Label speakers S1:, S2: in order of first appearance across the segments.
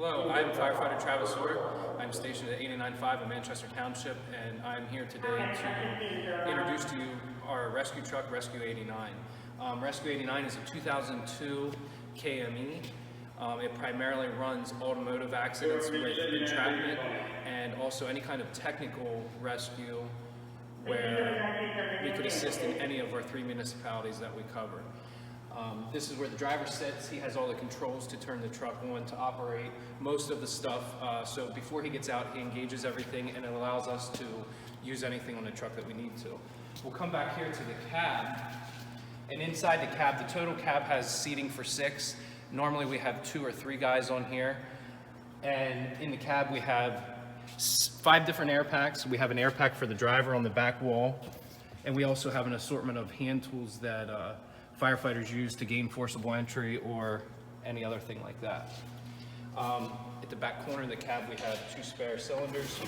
S1: Hello, I'm firefighter Travis Orr. I'm stationed at 89.5 in Manchester Township, and I'm here today to introduce to you our rescue truck, Rescue 89. Rescue 89 is a 2002 KME. It primarily runs automotive accidents with entrapment and also any kind of technical rescue where we could assist in any of our 3 municipalities that we cover. This is where the driver sits. He has all the controls to turn the truck on to operate most of the stuff. So before he gets out, he engages everything, and it allows us to use anything on the truck that we need to. We'll come back here to the cab, and inside the cab, the total cab has seating for 6. Normally we have 2 or 3 guys on here, and in the cab we have 5 different air packs. We have an air pack for the driver on the back wall, and we also have an assortment of hand tools that firefighters use to gain forcible entry or any other thing like that. At the back corner of the cab we have 2 spare cylinders.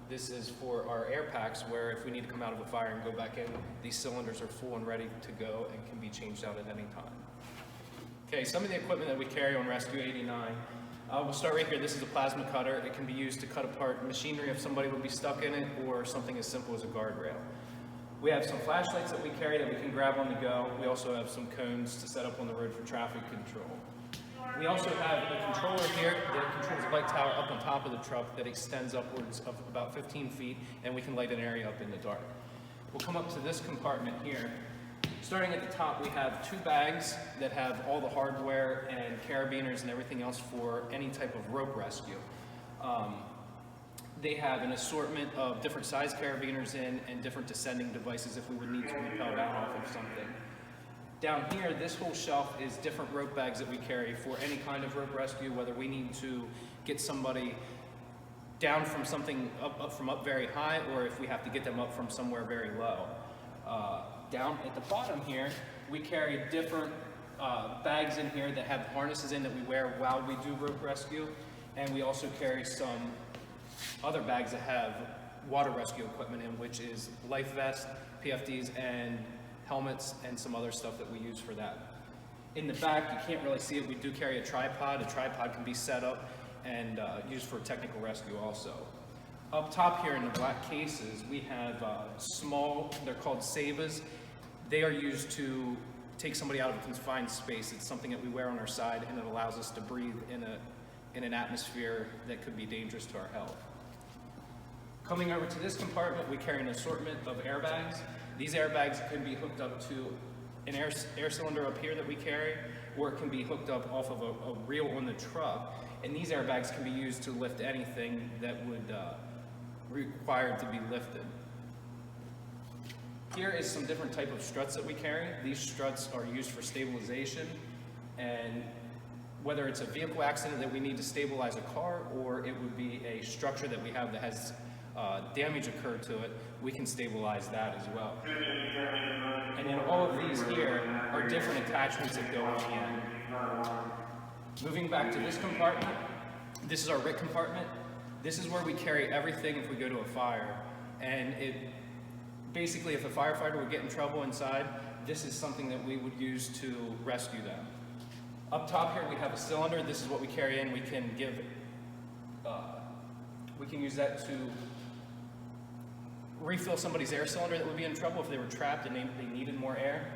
S1: This is for our air packs, where if we need to come out of a fire and go back in, these cylinders are full and ready to go and can be changed out at any time. Okay, some of the equipment that we carry on Rescue 89. We'll start right here. This is a plasma cutter. It can be used to cut apart machinery if somebody would be stuck in it, or something as simple as a guardrail. We have some flashlights that we carry that we can grab on the go. We also have some cones to set up on the road for traffic control. We also have a controller here that controls a light tower up on top of the truck that extends upwards of about 15 feet, and we can light an area up in the dark. We'll come up to this compartment here. Starting at the top, we have 2 bags that have all the hardware and carabiners and everything else for any type of rope rescue. They have an assortment of different size carabiners in and different descending devices if we would need to rappel down off of something. Down here, this whole shelf is different rope bags that we carry for any kind of rope rescue, whether we need to get somebody down from something up very high, or if we have to get them up from somewhere very low. Down at the bottom here, we carry different bags in here that have harnesses in that we wear while we do rope rescue, and we also carry some other bags that have water rescue equipment in, which is life vests, PFDs, and helmets, and some other stuff that we use for that. In the back, you can't really see it, we do carry a tripod. A tripod can be set up and used for technical rescue also. Up top here in the black cases, we have small, they're called SAVAs. They are used to take somebody out of a confined space. It's something that we wear on our side, and it allows us to breathe in an atmosphere that could be dangerous to our health. Coming over to this compartment, we carry an assortment of airbags. These airbags can be hooked up to an air cylinder up here that we carry, or it can be hooked up off of a reel on the truck. And these airbags can be used to lift anything that would require to be lifted. Here is some different type of struts that we carry. These struts are used for stabilization, and whether it's a vehicle accident that we need to stabilize a car, or it would be a structure that we have that has damage occurred to it, we can stabilize that as well. And then all of these here are different attachments that go on the end. Moving back to this compartment, this is our RIT compartment. This is where we carry everything if we go to a fire. And basically, if a firefighter would get in trouble inside, this is something that we would use to rescue them. Up top here, we have a cylinder. This is what we carry in. We can use that to refill somebody's air cylinder that would be in trouble if they were trapped and they needed more air.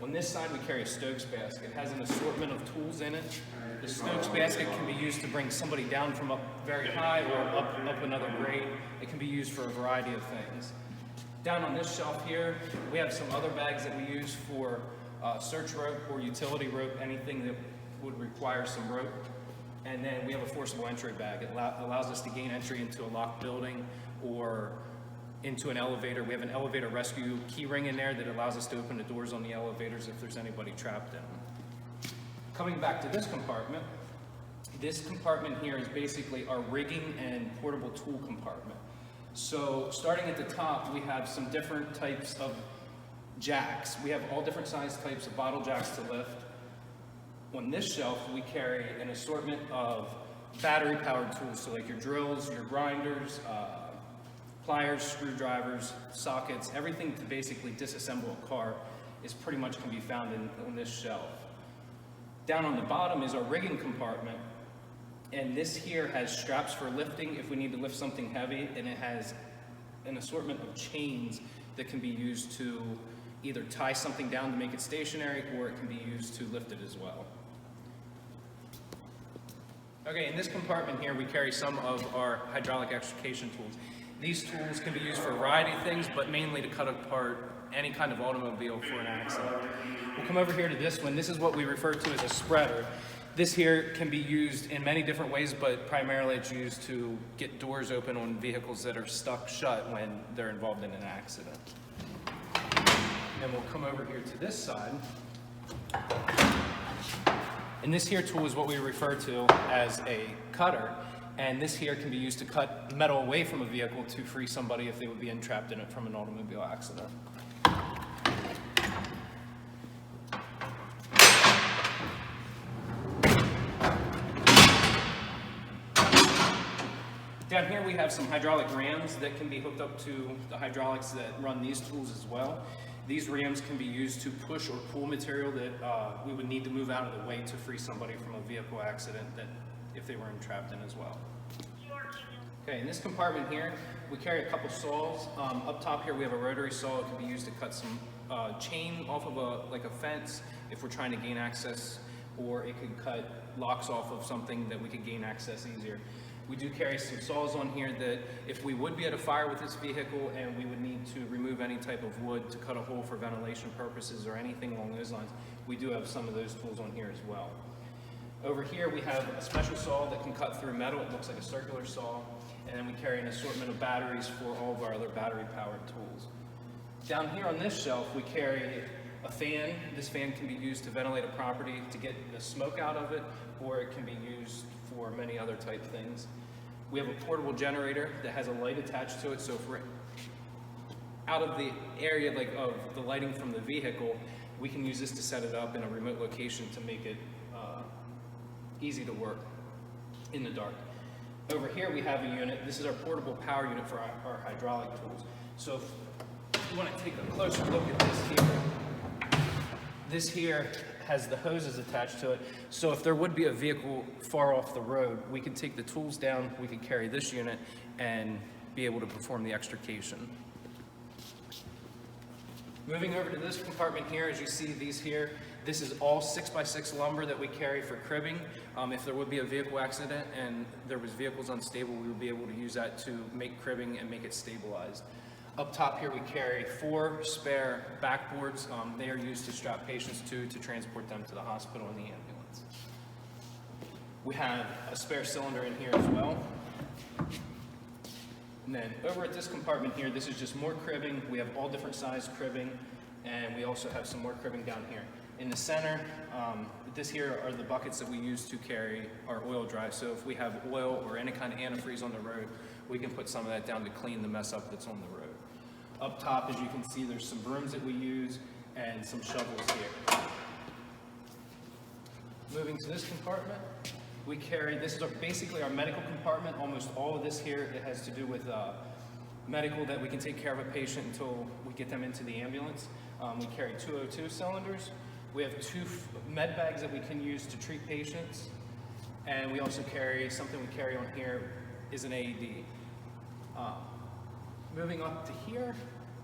S1: On this side, we carry a Stokes basket. It has an assortment of tools in it. The Stokes basket can be used to bring somebody down from up very high or up another grade. It can be used for a variety of things. Down on this shelf here, we have some other bags that we use for search rope or utility rope, anything that would require some rope. And then we have a forcible entry bag. It allows us to gain entry into a locked building or into an elevator. We have an elevator rescue key ring in there that allows us to open the doors on the elevators if there's anybody trapped in them. Coming back to this compartment here is basically our rigging and portable tool compartment. So starting at the top, we have some different types of jacks. We have all different size types of bottle jacks to lift. On this shelf, we carry an assortment of battery-powered tools, so like your drills, your grinders, pliers, screwdrivers, sockets, everything to basically disassemble a car is pretty much can be found on this shelf. Down on the bottom is our rigging compartment. And this here has straps for lifting if we need to lift something heavy, and it has an assortment of chains that can be used to either tie something down to make it stationary, or it can be used to lift it as well. Okay, in this compartment here, we carry some of our hydraulic extrication tools. These tools can be used for a variety of things, but mainly to cut apart any kind of automobile for an accident. We'll come over here to this one. This is what we refer to as a spreader. This here can be used in many different ways, but primarily it's used to get doors open on vehicles that are stuck shut when they're involved in an accident. And we'll come over here to this side. And this here tool is what we refer to as a cutter. And this here can be used to cut metal away from a vehicle to free somebody if they would be entrapped in it from an automobile accident. Down here we have some hydraulic rams that can be hooked up to the hydraulics that run these tools as well. These rams can be used to push or pull material that we would need to move out of the way to free somebody from a vehicle accident that if they were entrapped in as well. Okay, in this compartment here, we carry a couple saws. Up top here we have a rotary saw. It can be used to cut some chain off of a fence if we're trying to gain access, or it could cut locks off of something that we could gain access easier. We do carry some saws on here that if we would be at a fire with this vehicle and we would need to remove any type of wood to cut a hole for ventilation purposes or anything along those lines, we do have some of those tools on here as well. Over here we have a special saw that can cut through metal. It looks like a circular saw. And then we carry an assortment of batteries for all of our other battery-powered tools. Down here on this shelf we carry a fan. This fan can be used to ventilate a property to get the smoke out of it, or it can be used for many other type things. We have a portable generator that has a light attached to it, so if we're out of the area of the lighting from the vehicle, we can use this to set it up in a remote location to make it easy to work in the dark. Over here we have a unit. This is our portable power unit for our hydraulic tools. So if you want to take a closer look at this here has the hoses attached to it. So if there would be a vehicle far off the road, we can take the tools down, we can carry this unit and be able to perform the extrication. Moving over to this compartment here, as you see these here, this is all 6x6 lumber that we carry for cribbing. If there would be a vehicle accident and there was vehicles unstable, we would be able to use that to make cribbing and make it stabilized. Up top here we carry 4 spare backboards. They are used to strap patients to transport them to the hospital in the ambulance. We have a spare cylinder in here as well. And then over at this compartment here, this is just more cribbing. We have all different size cribbing, and we also have some more cribbing down here. In the center, this here are the buckets that we use to carry our oil dry. So if we have oil or any kind of antifreeze on the road, we can put some of that down to clean the mess up that's on the road. Up top, as you can see, there's some brooms that we use and some shovels here. Moving to this compartment, we carry, this is basically our medical compartment. Almost all of this here, it has to do with medical, that we can take care of a patient until we get them into the ambulance. We carry 202 cylinders. We have 2 med bags that we can use to treat patients. And we also carry, something we carry on here is an AED. Moving up to here,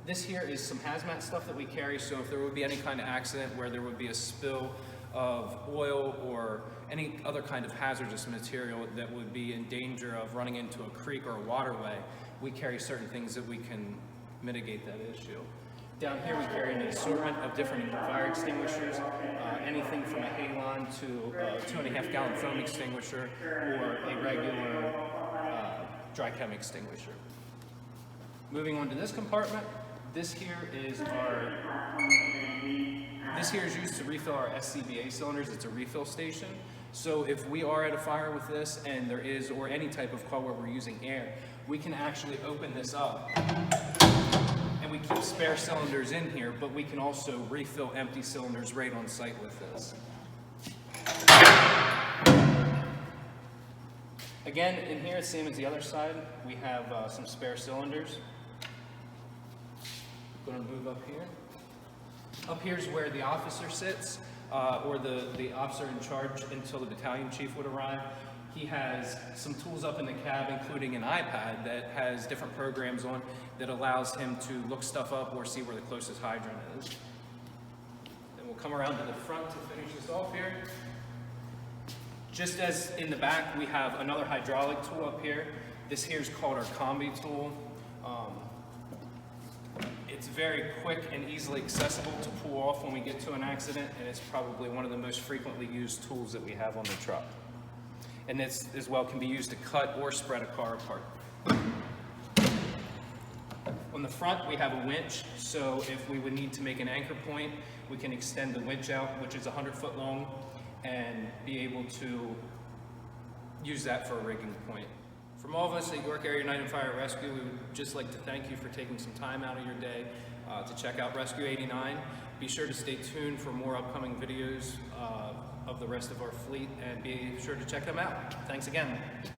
S1: this here is some hazmat stuff that we carry. So if there would be any kind of accident where there would be a spill of oil or any other kind of hazardous material that would be in danger of running into a creek or a waterway, we carry certain things that we can mitigate that issue. Down here we carry an assortment of different fire extinguishers, anything from a halon to a 2.5 gallon foam extinguisher or a regular dry chem extinguisher. Moving on to this compartment, this here is used to refill our SCBA cylinders. It's a refill station. So if we are at a fire with this and there is, or any type of call where we're using air, we can actually open this up and we keep spare cylinders in here, but we can also refill empty cylinders right on site with this. Again, in here, same as the other side, we have some spare cylinders. Going to move up here. Up here is where the officer sits, or the officer in charge until the battalion chief would arrive. He has some tools up in the cab, including an iPad that has different programs on that allows him to look stuff up or see where the closest hydrant is. Then we'll come around to the front to finish this off here. Just as in the back, we have another hydraulic tool up here. This here is called our combi tool. It's very quick and easily accessible to pull off when we get to an accident, and it's probably one of the most frequently used tools that we have on the truck. And this as well can be used to cut or spread a car apart. On the front, we have a winch, so if we would need to make an anchor point, we can extend the winch out, which is 100 foot long, and be able to use that for a rigging point. From all of us at York Area United Fire Rescue, we would just like to thank you for taking some time out of your day to check out Rescue 89. Be sure to stay tuned for more upcoming videos of the rest of our fleet, and be sure to check them out. Thanks again.